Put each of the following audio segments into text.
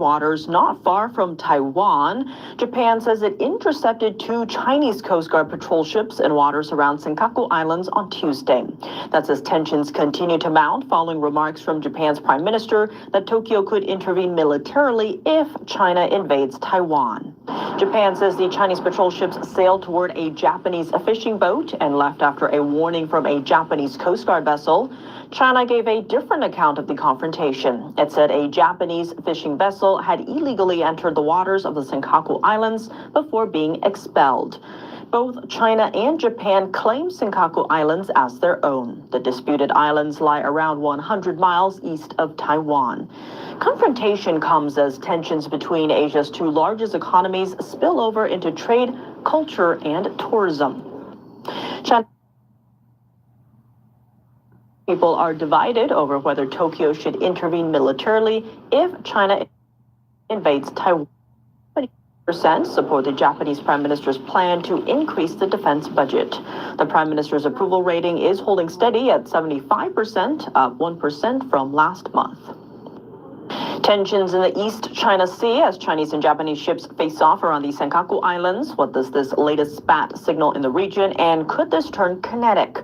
waters not far from Taiwan. Japan says it intercepted 2 Chinese Coast Guard patrol ships in waters around Senkaku Islands on Tuesday. That's as tensions continue to mount following remarks from Japan's prime minister that Tokyo could intervene militarily if China invades Taiwan. Japan says the Chinese patrol ships sailed toward a Japanese fishing boat and left after a warning from a Japanese Coast Guard vessel. China gave a different account of the confrontation. It said a Japanese fishing vessel had illegally entered the waters of the Senkaku Islands before being expelled. Both China and Japan claim Senkaku Islands as their own. The disputed islands lie around 100 miles east of Taiwan. Confrontation comes as tensions between Asia's 2 largest economies spill over into trade, culture, and tourism. China people are divided over whether Tokyo should intervene militarily if China invades Taiwan. 20% support the Japanese Prime Minister's plan to increase the defense budget. The Prime Minister's approval rating is holding steady at 75%, up 1% from last month. Tensions in the East China Sea as Chinese and Japanese ships face off around the Senkaku Islands. What does this latest spat signal in the region, and could this turn kinetic?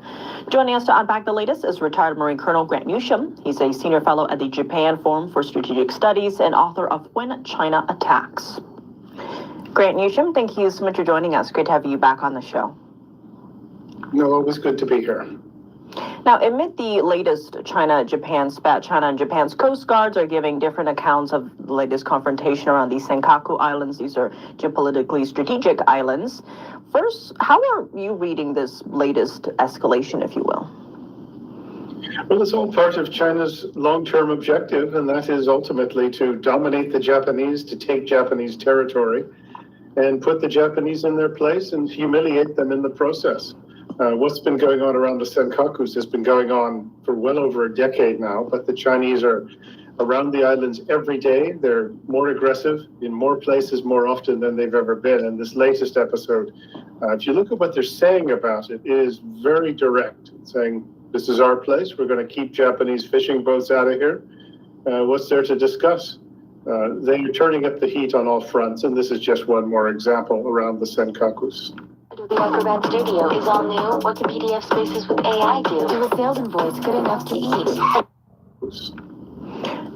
Joining us to unpack the latest is retired Marine Colonel Grant Newsham. He's a senior fellow at the Japan Forum for Strategic Studies and author of When China Attacks. Grant Newsham, thank you so much for joining us. Great to have you back on the show. No, always good to be here. Now, amid the latest China-Japan spat, China and Japan's Coast Guards are giving different accounts of the latest confrontation around the Senkaku Islands. These are geopolitically strategic islands. First, how are you reading this latest escalation, if you will? Well, it's all part of China's long-term objective, and that is ultimately to dominate the Japanese, to take Japanese territory, and put the Japanese in their place and humiliate them in the process. What's been going on around the Senkakus has been going on for well over a decade now, but the Chinese are around the islands every day. They're more aggressive in more places more often than they've ever been. And this latest episode, if you look at what they're saying about it, it is very direct, saying, this is our place. We're going to keep Japanese fishing boats out of here. What's there to discuss? They're turning up the heat on all fronts, and this is just one more example around the Senkakus. The Acrobat Studio is all new. What can PDF Spaces with AI do? Do a sales invoice good enough to eat?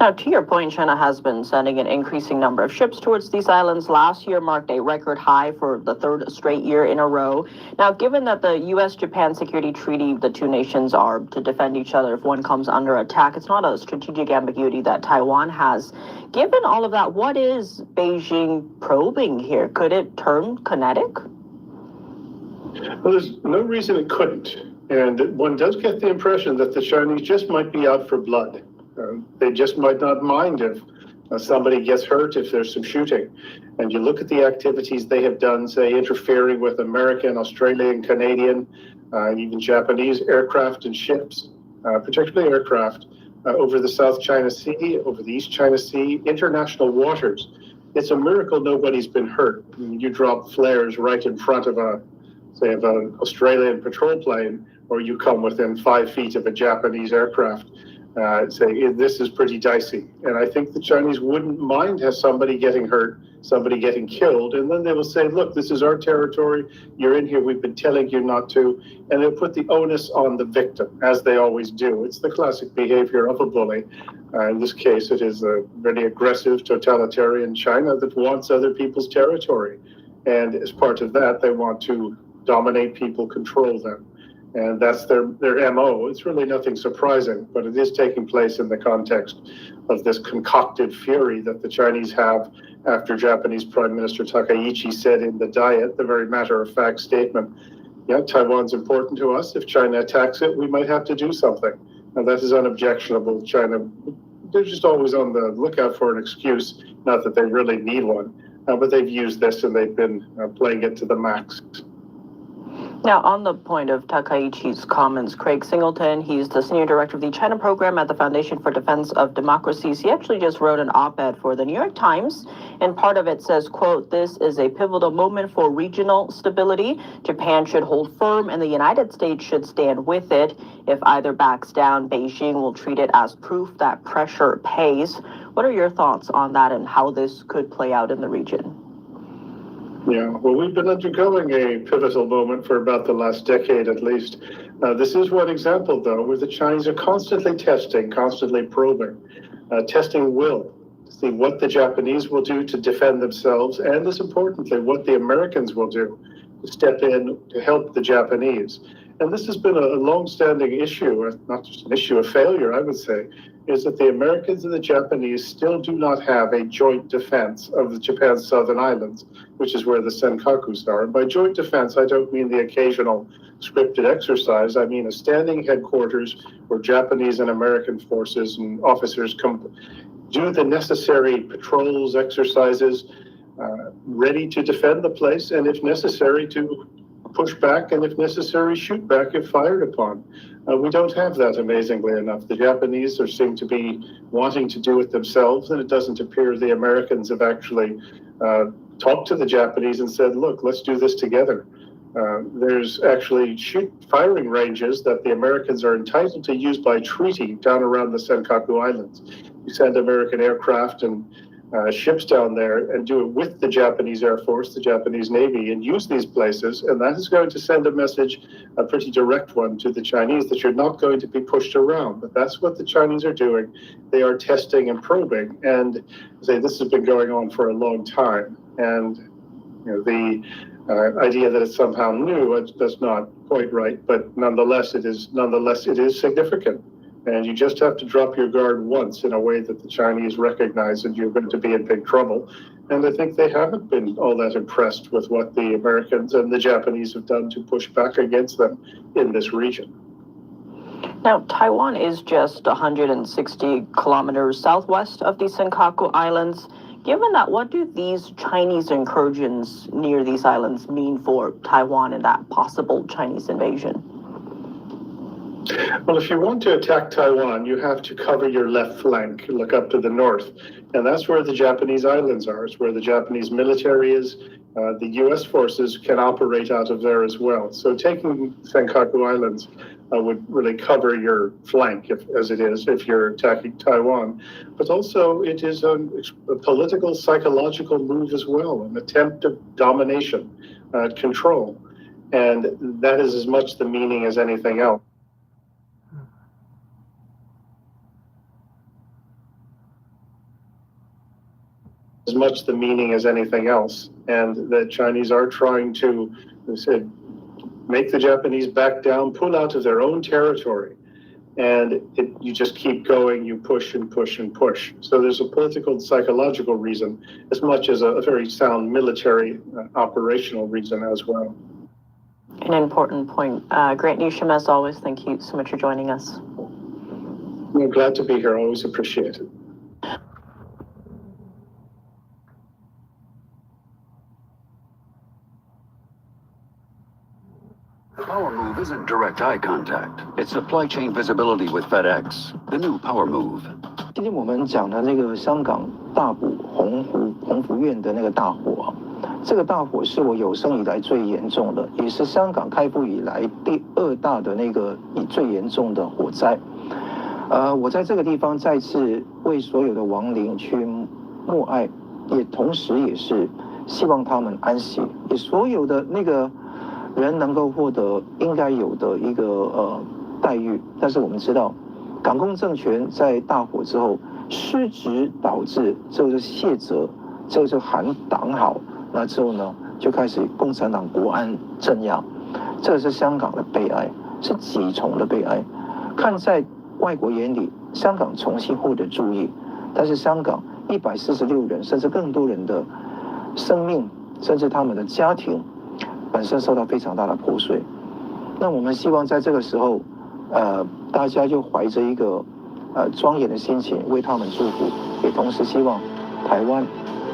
Now, to your point, China has been sending an increasing number of ships towards these islands. Last year marked a record high for the 3rd straight year in a row. Now, given that the U.S.-Japan Security Treaty, the 2 nations are to defend each other if one comes under attack, it's not a strategic ambiguity that Taiwan has. Given all of that, what is Beijing probing here? Could it turn kinetic? Well, there's no reason it couldn't. And one does get the impression that the Chinese just might be out for blood. They just might not mind if somebody gets hurt, if there's some shooting. And you look at the activities they have done, say, interfering with American, Australian, Canadian, even Japanese aircraft and ships, particularly aircraft, over the South China Sea, over the East China Sea, international waters. It's a miracle nobody's been hurt. I mean, you drop flares right in front of say, of an Australian patrol plane, or you come within 5 feet of a Japanese aircraft. Say, this is pretty dicey. And I think the Chinese wouldn't mind somebody getting hurt, somebody getting killed, and then they will say, look, this is our territory, you're in here, we've been telling you not to, and they'll put the onus on the victim, as they always do. It's the classic behavior of a bully. In this case, it is a very aggressive, totalitarian China that wants other people's territory. And as part of that, they want to dominate people, control them. And that's their MO. It's really nothing surprising, but it is taking place in the context of this concocted fury that the Chinese have after Japanese Prime Minister Takaichi said in the Diet, the very matter-of-fact statement, yeah, Taiwan's important to us. If China attacks it, we might have to do something. And that is unobjectionable. China, they're just always on the lookout for an excuse, not that they really need one, but they've used this and they've been playing it to the max. Now, on the point of Takaichi's comments, Craig Singleton, he's the senior director of the China program at the Foundation for Defense of Democracies. He actually just wrote an op-ed for the New York Times, and part of it says, quote, "This is a pivotal moment for regional stability. Japan should hold firm and the United States should stand with it. If either backs down, Beijing will treat it as proof that pressure pays." What are your thoughts on that and how this could play out in the region? Yeah, well, we've been undergoing a pivotal moment for about the last decade at least. This is one example, though, where the Chinese are constantly testing, constantly probing, testing will, to see what the Japanese will do to defend themselves, and as importantly, what the Americans will do to step in to help the Japanese. And this has been a long-standing issue, not just an issue of failure, I would say, is that the Americans and the Japanese still do not have a joint defense of Japan's southern islands, which is where the Senkakus are. And by joint defense, I don't mean the occasional scripted exercise. I mean a standing headquarters where Japanese and American forces and officers do the necessary patrols, exercises, ready to defend the place, and if necessary, to push back, and if necessary, shoot back if fired upon. We don't have that, amazingly enough. The Japanese seem to be wanting to do it themselves, and it doesn't appear the Americans have actually talked to the Japanese and said, look, let's do this together. There's actually firing ranges that the Americans are entitled to use by treaty down around the Senkaku Islands. You send American aircraft and ships down there and do it with the Japanese Air Force, the Japanese Navy, and use these places. And that is going to send a message, a pretty direct one, to the Chinese that you're not going to be pushed around. But that's what the Chinese are doing. They are testing and probing. And this has been going on for a long time. And the idea that it's somehow new, that's not quite right. But nonetheless, it is significant. And you just have to drop your guard once in a way that the Chinese recognize that you're going to be in big trouble. And I think they haven't been all that impressed with what the Americans and the Japanese have done to push back against them in this region. Now, Taiwan is just 160 kilometers southwest of the Senkaku Islands. Given that, what do these Chinese incursions near these islands mean for Taiwan and that possible Chinese invasion? Well, if you want to attack Taiwan, you have to cover your left flank, look up to the north. And that's where the Japanese islands are. It's where the Japanese military is. The U.S. forces can operate out of there as well. So taking Senkaku Islands would really cover your flank, as it is, if you're attacking Taiwan. But also, it is a political, psychological move as well, an attempt of domination, control. And that is as much the meaning as anything else. As much the meaning as anything else. And the Chinese are trying to, make the Japanese back down, pull out of their own territory. And you just keep going, you push and push and push. So there's a political and psychological reason as much as a very sound military operational reason as well. An important point. Grant Newsham, as always, thank you so much for joining us. I'm glad to be here, always appreciate it. Power Move isn't direct eye contact. It's supply chain visibility with FedEx. The new Power Move. 今天我们讲的那个香港大埔洪福苑的那个大火，这个大火是我有生以来最严重的，也是香港开埠以来第2大的那个最严重的火灾。我在这个地方再次为所有的亡灵去默哀，也同时也是希望他们安息，也所有的那个人能够获得应该有的一个待遇。但是我们知道，港共政权在大火之后失职导致，之后就卸责，之后就喊党好，那之后呢就开始共产党国安镇压，这个是香港的悲哀，是几重的悲哀。看在外国眼里，香港重新获得注意，但是香港146人甚至更多人的生命，甚至他们的家庭本身受到非常大的破碎。那我们希望在这个时候，大家就怀着一个庄严的心情为他们祝福，也同时希望台湾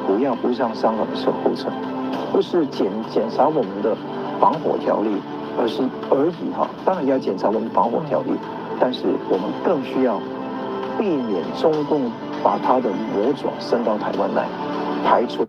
不要步上香港的后尘，不是检查我们的防火条例，而已哈。当然要检查我们防火条例，但是我们更需要避免中共把他的魔爪伸到台湾来，排除。